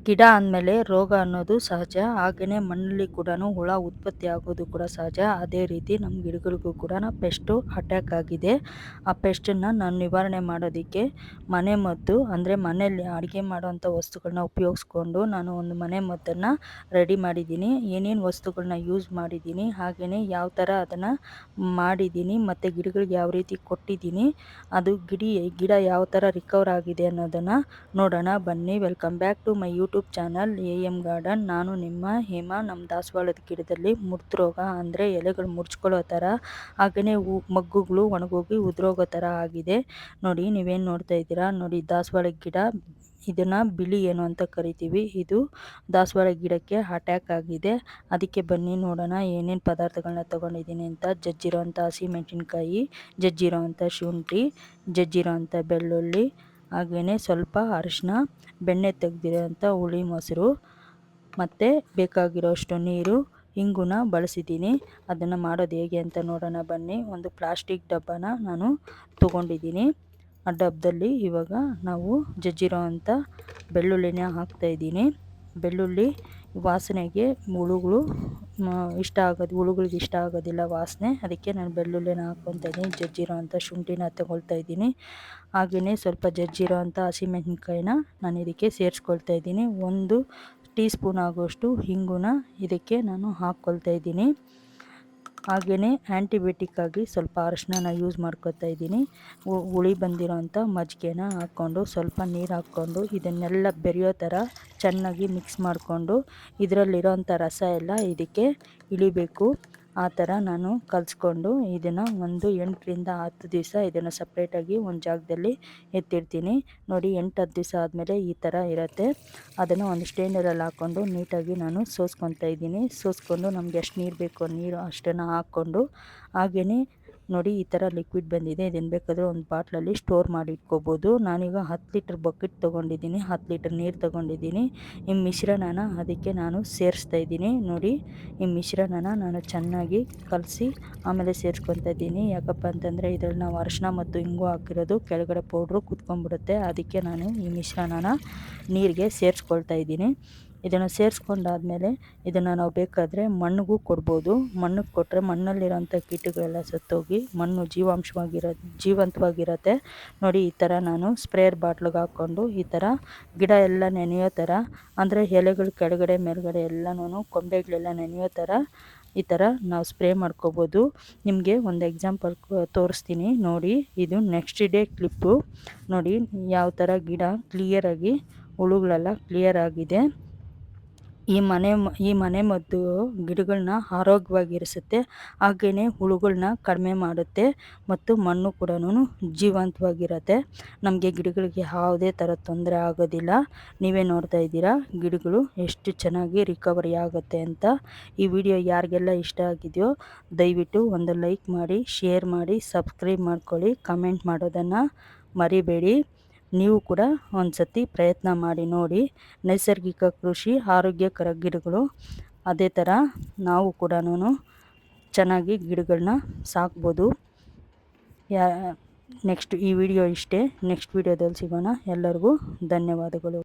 ಗಿಡ ಅಂದಮೇಲೆ ರೋಗ ಅನ್ನೋದು ಸಹಜ. ಹಾಗೆಯೇ ಮಣ್ಣಲ್ಲಿ ಕೂಡ ಹುಳ ಉತ್ಪತ್ತಿ ಆಗೋದು ಕೂಡ ಸಹಜ. ಅದೇ ರೀತಿ ನಮ್ಮ ಗಿಡಗಳಿಗೂ ಕೂಡ ಪೆಸ್ಟು ಅಟ್ಯಾಕ್ ಆಗಿದೆ. ಆ ಪೆಸ್ಟನ್ನು ನಾನು ನಿವಾರಣೆ ಮಾಡೋದಕ್ಕೆ ಮನೆಮದ್ದು ಅಂದರೆ ಮನೆಯಲ್ಲಿ ಅಡುಗೆ ಮಾಡೋವಂಥ ವಸ್ತುಗಳನ್ನ ಉಪಯೋಗಿಸ್ಕೊಂಡು ನಾನು ಒಂದು ಮನೆಮದ್ದನ್ನು ರೆಡಿ ಮಾಡಿದ್ದೀನಿ. ಏನೇನು ವಸ್ತುಗಳನ್ನ ಯೂಸ್ ಮಾಡಿದ್ದೀನಿ, ಹಾಗೆಯೇ ಯಾವ ಥರ ಅದನ್ನು ಮಾಡಿದ್ದೀನಿ ಮತ್ತು ಗಿಡಗಳಿಗೆ ಯಾವ ರೀತಿ ಕೊಟ್ಟಿದ್ದೀನಿ, ಅದು ಗಿಡ ಯಾವ ಥರ ರಿಕವರ್ ಆಗಿದೆ ಅನ್ನೋದನ್ನು ನೋಡೋಣ ಬನ್ನಿ. Welcome back to my YouTube channel AM garden. ನಾನು ನಿಮ್ಮ ಹೇಮಾ. ನಮ್ಮ ದಾಸವಾಳದ ಗಿಡದಲ್ಲಿ ಮುರ್ತು ರೋಗ ಅಂದರೆ ಎಲೆಗಳು ಮುರ್ಚ್ಕೊಳ್ಳೋ ಥರ, ಹಾಗೆಯೇ ಮಗ್ಗುಗಳು ಒಣಗೋಗಿ ಉದುರೋಗೋ ಥರ ಆಗಿದೆ. ನೋಡಿ, ನೀವೇನು ನೋಡ್ತಾ ಇದ್ದೀರಾ ನೋಡಿ, ದಾಸವಾಳ ಗಿಡ, ಇದನ್ನು ಬಿಳಿ ಏನು ಅಂತ ಕರಿತೀವಿ. ಇದು ದಾಸವಾಳ ಗಿಡಕ್ಕೆ ಅಟ್ಯಾಕ್ ಆಗಿದೆ. ಅದಕ್ಕೆ ಬನ್ನಿ ನೋಡೋಣ ಏನೇನು ಪದಾರ್ಥಗಳನ್ನ ತೊಗೊಂಡಿದ್ದೀನಿ ಅಂತ. ಜಜ್ಜಿರೋಂಥ ಹಸಿಮೆಣಸಿನ್ಕಾಯಿ, ಜಜ್ಜಿರೋಂಥ ಶುಂಠಿ, ಜಜ್ಜಿರೋಂಥ ಬೆಳ್ಳುಳ್ಳಿ, ಹಾಗೆಯೇ ಸ್ವಲ್ಪ ಅರಿಶಿನ, ಬೆಣ್ಣೆ ತೆಗೆದಿರೋಂಥ ಹುಳಿ ಮೊಸರು, ಮತ್ತು ಬೇಕಾಗಿರೋಷ್ಟು ನೀರು, ಇಂಗುನ ಬಳಸಿದ್ದೀನಿ. ಅದನ್ನು ಮಾಡೋದು ಹೇಗೆ ಅಂತ ನೋಡೋಣ ಬನ್ನಿ. ಒಂದು ಪ್ಲಾಸ್ಟಿಕ್ ಡಬ್ಬನ ನಾನು ತೊಗೊಂಡಿದ್ದೀನಿ. ಆ ಡಬ್ಬದಲ್ಲಿ ಇವಾಗ ನಾವು ಜಜ್ಜಿರೋ ಅಂಥ ಬೆಳ್ಳುಳ್ಳಿನ ಹಾಕ್ತಾಯಿದ್ದೀನಿ. ಬೆಳ್ಳುಳ್ಳಿ ವಾಸನೆಗೆ ಹುಳುಗಳಿಗೆ ಇಷ್ಟ ಆಗೋದಿಲ್ಲ ವಾಸನೆ, ಅದಕ್ಕೆ ನಾನು ಬೆಳ್ಳುಳ್ಳಿನ ಹಾಕ್ಕೊತಾ ಇದ್ದೀನಿ. ಜಜ್ಜಿರೋ ಅಂಥ ಶುಂಠಿನ ತಗೊಳ್ತಾ ಇದ್ದೀನಿ. ಹಾಗೆಯೇ ಸ್ವಲ್ಪ ಜಜ್ಜಿರೋ ಅಂಥ ಹಸಿಮೆಣಸಿನ್ಕಾಯಿನ ನಾನು ಇದಕ್ಕೆ ಸೇರಿಸ್ಕೊಳ್ತಾ ಇದ್ದೀನಿ. 1 ಟೀ ಸ್ಪೂನ್ ಆಗೋಷ್ಟು ಹಿಂಗುನ ಇದಕ್ಕೆ ನಾನು ಹಾಕ್ಕೊಳ್ತಾ ಇದ್ದೀನಿ. ಹಾಗೆಯೇ ಆ್ಯಂಟಿಬಯೋಟಿಕ್ ಆಗಿ ಸ್ವಲ್ಪ ಅರಿಶಿನ ಯೂಸ್ ಮಾಡ್ಕೊತಾ ಇದ್ದೀನಿ. ಹುಳಿ ಬಂದಿರೋಂಥ ಮಜ್ಜಿಗೆನ ಹಾಕ್ಕೊಂಡು ಸ್ವಲ್ಪ ನೀರು ಹಾಕ್ಕೊಂಡು ಇದನ್ನೆಲ್ಲ ಬೆರೆಯೋ ಥರ ಚೆನ್ನಾಗಿ ಮಿಕ್ಸ್ ಮಾಡಿಕೊಂಡು ಇದರಲ್ಲಿರೋಂಥ ರಸ ಎಲ್ಲ ಇದಕ್ಕೆ ಇಳಿಬೇಕು. ಆ ಥರ ನಾನು ಕಲಿಸ್ಕೊಂಡು ಇದನ್ನು ಒಂದು 8 ರಿಂದ 10 ದಿವಸ ಇದನ್ನು ಸಪ್ರೇಟಾಗಿ ಒಂದು ಜಾಗದಲ್ಲಿ ಎತ್ತಿಡ್ತೀನಿ. ನೋಡಿ, 8-10 ದಿವಸ ಆದಮೇಲೆ ಈ ಥರ ಇರುತ್ತೆ. ಅದನ್ನು ಒಂದು ಸ್ಟೇನರಲ್ಲಿ ಹಾಕ್ಕೊಂಡು ನೀಟಾಗಿ ನಾನು ಸೋಸ್ಕೊತಾ ಇದ್ದೀನಿ. ಸೋಸ್ಕೊಂಡು ನಮ್ಗೆ ಎಷ್ಟು ನೀರು ಬೇಕೋ ನೀರು ಅಷ್ಟನ್ನು ಹಾಕ್ಕೊಂಡು, ಹಾಗೆಯೇ ನೋಡಿ ಈ ಥರ ಲಿಕ್ವಿಡ್ ಬಂದಿದೆ. ಇದನ್ನು ಬೇಕಾದರೆ ಒಂದು ಬಾಟ್ಲಲ್ಲಿ ಸ್ಟೋರ್ ಮಾಡಿ ಇಟ್ಕೋಬೋದು. ನಾನೀಗ 10 ಲೀಟ್ರ್ ಬಕೆಟ್ ತೊಗೊಂಡಿದ್ದೀನಿ, 10 ಲೀಟ್ರ್ ನೀರು ತೊಗೊಂಡಿದ್ದೀನಿ. ಈ ಮಿಶ್ರಣನ ಅದಕ್ಕೆ ನಾನು ಸೇರಿಸ್ತಾ ಇದ್ದೀನಿ. ನೋಡಿ, ಈ ಮಿಶ್ರಣನ ನಾನು ಚೆನ್ನಾಗಿ ಕಲಸಿ ಆಮೇಲೆ ಸೇರಿಸ್ಕೊತಾ ಇದ್ದೀನಿ. ಯಾಕಪ್ಪ ಅಂತಂದರೆ ಇದರಲ್ಲಿ ನಾವು ಅರಿಶಿನ ಮತ್ತು ಇಂಗು ಹಾಕಿರೋದು ಕೆಳಗಡೆ ಪೌಡ್ರು ಕುತ್ಕೊಂಡ್ಬಿಡುತ್ತೆ. ಅದಕ್ಕೆ ನಾನು ಈ ಮಿಶ್ರಣನ ನೀರಿಗೆ ಸೇರಿಸ್ಕೊಳ್ತಾ ಇದ್ದೀನಿ. ಇದನ್ನು ಸೇರಿಸ್ಕೊಂಡಾದ್ಮೇಲೆ ಇದನ್ನು ನಾವು ಬೇಕಾದರೆ ಮಣ್ಣಿಗೂ ಕೊಡ್ಬೋದು. ಮಣ್ಣಿಗೆ ಕೊಟ್ಟರೆ ಮಣ್ಣಲ್ಲಿರೋಂಥ ಕೀಟಗಳೆಲ್ಲ ಸತ್ತೋಗಿ ಮಣ್ಣು ಜೀವಂತವಾಗಿರುತ್ತೆ. ನೋಡಿ, ಈ ಥರ ನಾನು ಸ್ಪ್ರೇಯರ್ ಬಾಟ್ಲಿಗೆ ಹಾಕ್ಕೊಂಡು ಈ ಥರ ಗಿಡ ಎಲ್ಲ ನೆನೆಯೋ ಥರ, ಅಂದರೆ ಎಲೆಗಳು ಕೆಳಗಡೆ ಮೇಲ್ಗಡೆ ಎಲ್ಲನೂ ಕೊಂಬೆಗಳೆಲ್ಲ ನೆನೆಯೋ ಥರ ಈ ಥರ ನಾವು ಸ್ಪ್ರೇ ಮಾಡ್ಕೋಬೋದು. ನಿಮಗೆ ಒಂದು ಎಕ್ಸಾಂಪಲ್ ತೋರಿಸ್ತೀನಿ ನೋಡಿ. ಇದು ನೆಕ್ಸ್ಟ್ ಡೇ ಕ್ಲಿಪ್ಪು. ನೋಡಿ ಯಾವ ಥರ ಗಿಡ ಕ್ಲಿಯರಾಗಿ, ಹುಳುಗಳೆಲ್ಲ ಕ್ಲಿಯರ್ ಆಗಿದೆ. ಈ ಮನೆಮದ್ದು ಗಿಡಗಳನ್ನ ಆರೋಗ್ಯವಾಗಿರಿಸುತ್ತೆ, ಹಾಗೆಯೇ ಹುಳುಗಳನ್ನ ಕಡಿಮೆ ಮಾಡುತ್ತೆ ಮತ್ತು ಮಣ್ಣು ಕೂಡ ಜೀವಂತವಾಗಿರುತ್ತೆ. ನಮಗೆ ಗಿಡಗಳಿಗೆ ಯಾವುದೇ ಥರ ತೊಂದರೆ ಆಗೋದಿಲ್ಲ. ನೀವೇ ನೋಡ್ತಾ ಇದ್ದೀರಾ ಗಿಡಗಳು ಎಷ್ಟು ಚೆನ್ನಾಗಿ ರಿಕವರಿ ಆಗುತ್ತೆ ಅಂತ. ಈ ವಿಡಿಯೋ ಯಾರಿಗೆಲ್ಲ ಇಷ್ಟ ಆಗಿದೆಯೋ ದಯವಿಟ್ಟು ಒಂದು ಲೈಕ್ ಮಾಡಿ, ಶೇರ್ ಮಾಡಿ, ಸಬ್ಸ್ಕ್ರೈಬ್ ಮಾಡ್ಕೊಳ್ಳಿ. ಕಮೆಂಟ್ ಮಾಡೋದನ್ನು ಮರಿಬೇಡಿ. ನೀವು ಕೂಡ ಒಂದು ಸತಿ ಪ್ರಯತ್ನ ಮಾಡಿ ನೋಡಿ. ನೈಸರ್ಗಿಕ ಕೃಷಿ, ಆರೋಗ್ಯಕರ ಗಿಡಗಳು, ಅದೇ ಥರ ನಾವು ಕೂಡ ಚೆನ್ನಾಗಿ ಗಿಡಗಳನ್ನ ಸಾಕ್ಬೋದು. ನೆಕ್ಸ್ಟ್ ಈ ವಿಡಿಯೋ ಇಷ್ಟೇ. ನೆಕ್ಸ್ಟ್ ವಿಡಿಯೋದಲ್ಲಿ ಸಿಗೋಣ. ಎಲ್ಲರಿಗೂ ಧನ್ಯವಾದಗಳು.